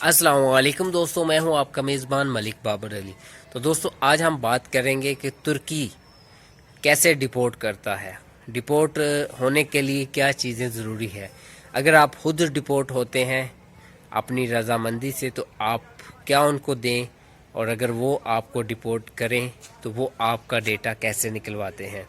अस्सलाम वालेकुम दोस्तों, मैं हूं आपका मेज़बान मलिक बाबर अली। तो दोस्तों, आज हम बात करेंगे कि तुर्की कैसे डिपोर्ट करता है। डिपोर्ट होने के लिए क्या चीज़ें ज़रूरी है। अगर आप खुद डिपोर्ट होते हैं अपनी रजामंदी से तो आप क्या उनको दें, और अगर वो आपको डिपोर्ट करें तो वो आपका डेटा कैसे निकलवाते हैं।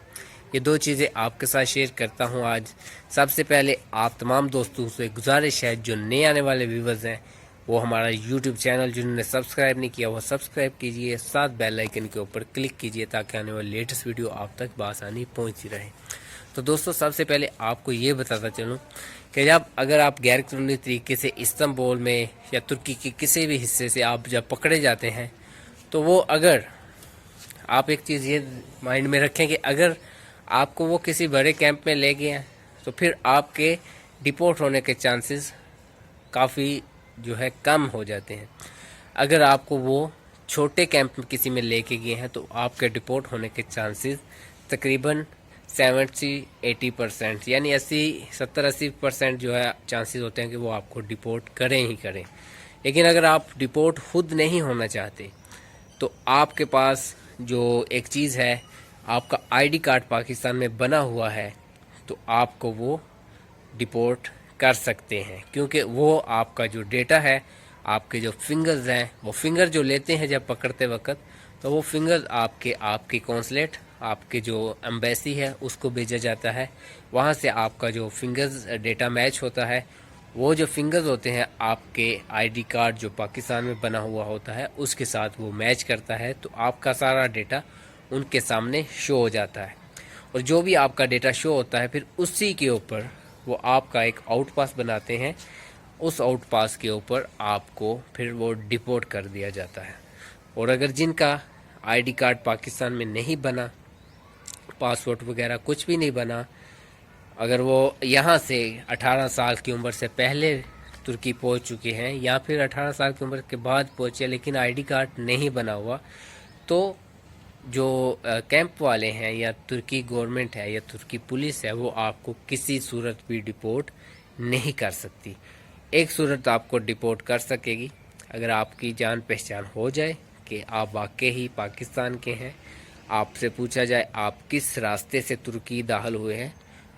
ये दो चीज़ें आपके साथ शेयर करता हूँ आज। सबसे पहले आप तमाम दोस्तों से गुजारिश है, जो नए आने वाले व्यूवर्स हैं वो हमारा यूट्यूब चैनल जिन्होंने सब्सक्राइब नहीं किया वो सब्सक्राइब कीजिए, साथ बेल आइकन के ऊपर क्लिक कीजिए ताकि आने वाली लेटेस्ट वीडियो आप तक बआसानी पहुंचती रहे। तो दोस्तों, सबसे पहले आपको ये बताता चलूँ कि अगर आप गैर कानूनी तरीके से इस्तांबुल में या तुर्की के किसी भी हिस्से से आप जब पकड़े जाते हैं तो वो अगर आप एक चीज़ ये माइंड में रखें कि अगर आपको वो किसी बड़े कैंप में ले गए हैं तो फिर आपके डिपोर्ट होने के चांसेस काफ़ी जो है कम हो जाते हैं। अगर आपको वो छोटे कैंप में किसी में लेके गए हैं तो आपके डिपोर्ट होने के चांसेस तकरीबन 70-80% यानी 70-80% जो है चांसेस होते हैं कि वो आपको डिपोर्ट करें ही करें। लेकिन अगर आप डिपोर्ट खुद नहीं होना चाहते तो आपके पास जो एक चीज़ है, आपका आईडी कार्ड पाकिस्तान में बना हुआ है तो आपको वो डिपोर्ट कर सकते हैं, क्योंकि वो आपका जो डेटा है, आपके जो फिंगर्स हैं, वो फिंगर जो लेते हैं जब पकड़ते वक्त तो वो फिंगर्स आपकी कौंसलेट, आपके जो एम्बेसी है उसको भेजा जाता है। वहाँ से आपका जो फिंगर्स डेटा मैच होता है, वो जो फिंगर्स होते हैं आपके आईडी कार्ड जो पाकिस्तान में बना हुआ होता है उसके साथ वो मैच करता है, तो आपका सारा डेटा उनके सामने शो हो जाता है। और जो भी आपका डेटा शो होता है फिर उसी के ऊपर वो आपका एक आउट पास बनाते हैं। उस आउट पास के ऊपर आपको फिर वो डिपोर्ट कर दिया जाता है। और अगर जिनका आईडी कार्ड पाकिस्तान में नहीं बना, पासपोर्ट वगैरह कुछ भी नहीं बना, अगर वो यहाँ से 18 साल की उम्र से पहले तुर्की पहुँच चुके हैं या फिर 18 साल की उम्र के बाद पहुँचे लेकिन आईडी कार्ड नहीं बना हुआ, तो जो कैंप वाले हैं या तुर्की गवर्नमेंट है या तुर्की पुलिस है वो आपको किसी सूरत भी डिपोर्ट नहीं कर सकती। एक सूरत आपको डिपोर्ट कर सकेगी, अगर आपकी जान पहचान हो जाए कि आप वाकई ही पाकिस्तान के हैं, आपसे पूछा जाए आप किस रास्ते से तुर्की दाखिल हुए हैं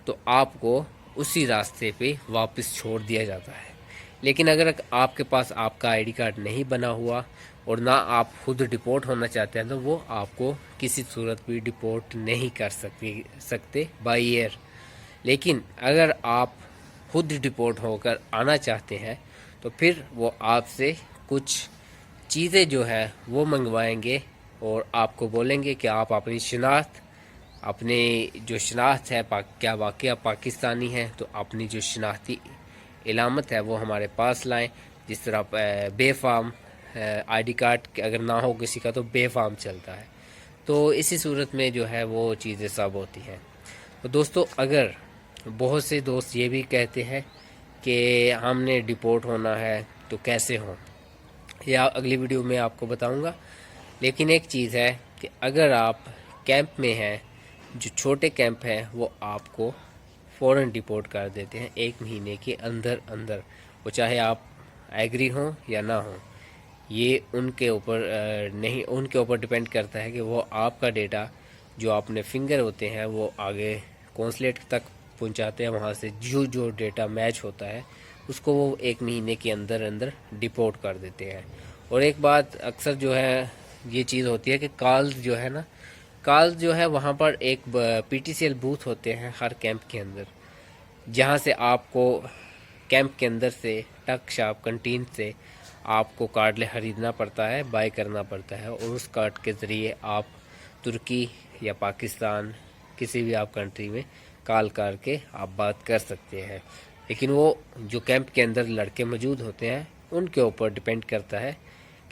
तो आपको उसी रास्ते पे वापस छोड़ दिया जाता है। लेकिन अगर आपके पास आपका आईडी कार्ड नहीं बना हुआ और ना आप खुद डिपोर्ट होना चाहते हैं तो वो आपको किसी सूरत भी डिपोर्ट नहीं कर सकते बाई एयर। लेकिन अगर आप खुद डिपोर्ट होकर आना चाहते हैं तो फिर वो आपसे कुछ चीज़ें जो है वो मंगवाएंगे और आपको बोलेंगे कि आप अपनी शिनाख्त, अपने जो शिनाख्त है क्या वाकई आप पाकिस्तानी हैं तो अपनी जो शिनाख्ती इलामत है वो हमारे पास लाएं। जिस तरह बेफाम आईडी कार्ड अगर ना हो किसी का तो बेफाम चलता है, तो इसी सूरत में जो है वो चीज़ें सब होती हैं। तो दोस्तों, अगर बहुत से दोस्त ये भी कहते हैं कि हमने डिपोर्ट होना है तो कैसे हों, या अगली वीडियो में आपको बताऊंगा। लेकिन एक चीज़ है कि अगर आप कैंप में हैं, जो छोटे कैंप हैं वो आपको फ़ौरन डिपोर्ट कर देते हैं 1 महीने के अंदर अंदर। वो चाहे आप एग्री हों या ना हों, ये उनके ऊपर डिपेंड करता है कि वो आपका डेटा जो अपने फिंगर होते हैं वो आगे कौंसलेट तक पहुंचाते हैं। वहाँ से जो डेटा मैच होता है उसको वो 1 महीने के अंदर अंदर डिपोर्ट कर देते हैं। और एक बात अक्सर जो है ये चीज़ होती है कि कॉल्स जो है वहाँ पर एक पीटीसीएल बूथ होते हैं हर कैंप के अंदर, जहाँ से आपको कैंप के अंदर से टक शॉप कंटीन से आपको कार्ड ख़रीदना पड़ता है, बाय करना पड़ता है, और उस कार्ड के ज़रिए आप तुर्की या पाकिस्तान किसी भी आप कंट्री में कॉल करके आप बात कर सकते हैं। लेकिन वो जो कैंप के अंदर लड़के मौजूद होते हैं उनके ऊपर डिपेंड करता है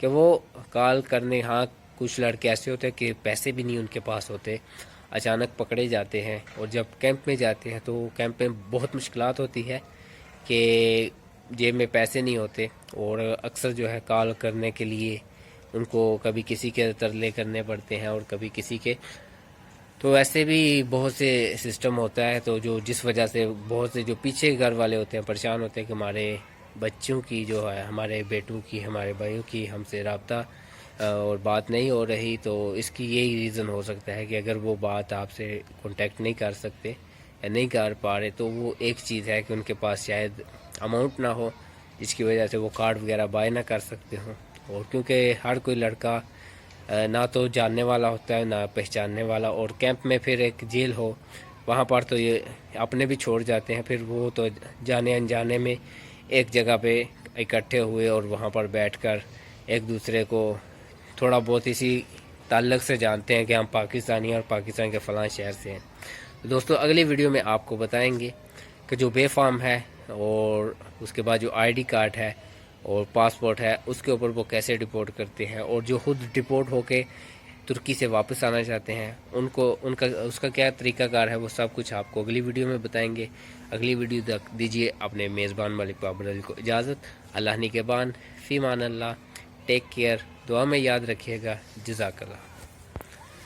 कि वो कॉल करने, हाँ कुछ लड़के ऐसे होते हैं कि पैसे भी नहीं उनके पास होते, अचानक पकड़े जाते हैं और जब कैंप में जाते हैं तो कैंप में बहुत मुश्किलात होती है कि जेब में पैसे नहीं होते, और अक्सर जो है कॉल करने के लिए उनको कभी किसी के तरले करने पड़ते हैं और कभी किसी के, तो ऐसे भी बहुत से सिस्टम होता है। तो जिस वजह से बहुत से जो पीछे घर वाले होते हैं परेशान होते हैं कि हमारे بچوں کی جو ہے، ہمارے بیٹوں کی، ہمارے بھائیوں کی ہم سے رابطہ اور بات نہیں ہو رہی، تو اس کی یہی ریزن ہو سکتا ہے کہ اگر وہ بات آپ سے کانٹیکٹ نہیں کر سکتے یا نہیں کر پا رہے، تو وہ ایک چیز ہے کہ ان کے پاس شاید اماؤنٹ نہ ہو، جس کی وجہ سے وہ کارڈ وغیرہ بائی نہ کر سکتے ہوں. اور کیونکہ ہر کوئی لڑکا نہ تو جاننے والا ہوتا ہے نہ پہچاننے والا، اور کیمپ میں پھر ایک جیل ہو، وہاں پر تو یہ اپنے بھی چھوڑ جاتے ہیں، پھر وہ تو جانے انجانے میں ایک جگہ پہ اکٹھے ہوئے اور وہاں پر بیٹھ کر ایک دوسرے کو تھوڑا بہت اسی تعلق سے جانتے ہیں کہ ہم پاکستانی اور پاکستان کے فلاں شہر سے ہیں. دوستو اگلی ویڈیو میں آپ کو بتائیں گے کہ جو بے فارم ہے اور اس کے بعد جو آئی ڈی کارڈ ہے اور پاسپورٹ ہے، اس کے اوپر وہ کیسے ڈپورٹ کرتے ہیں، اور جو خود ڈپورٹ ہو کے ترکی سے واپس آنا چاہتے ہیں اس کا کیا طریقہ کار ہے، وہ سب کچھ آپ کو اگلی ویڈیو میں بتائیں گے. اگلی ویڈیو تک دیجیے اپنے میزبان ملک بابر علی کو اجازت. اللہ نگہبان، فی امان اللہ، ٹیک کیئر، دعا میں یاد رکھیے گا. جزاک اللہ.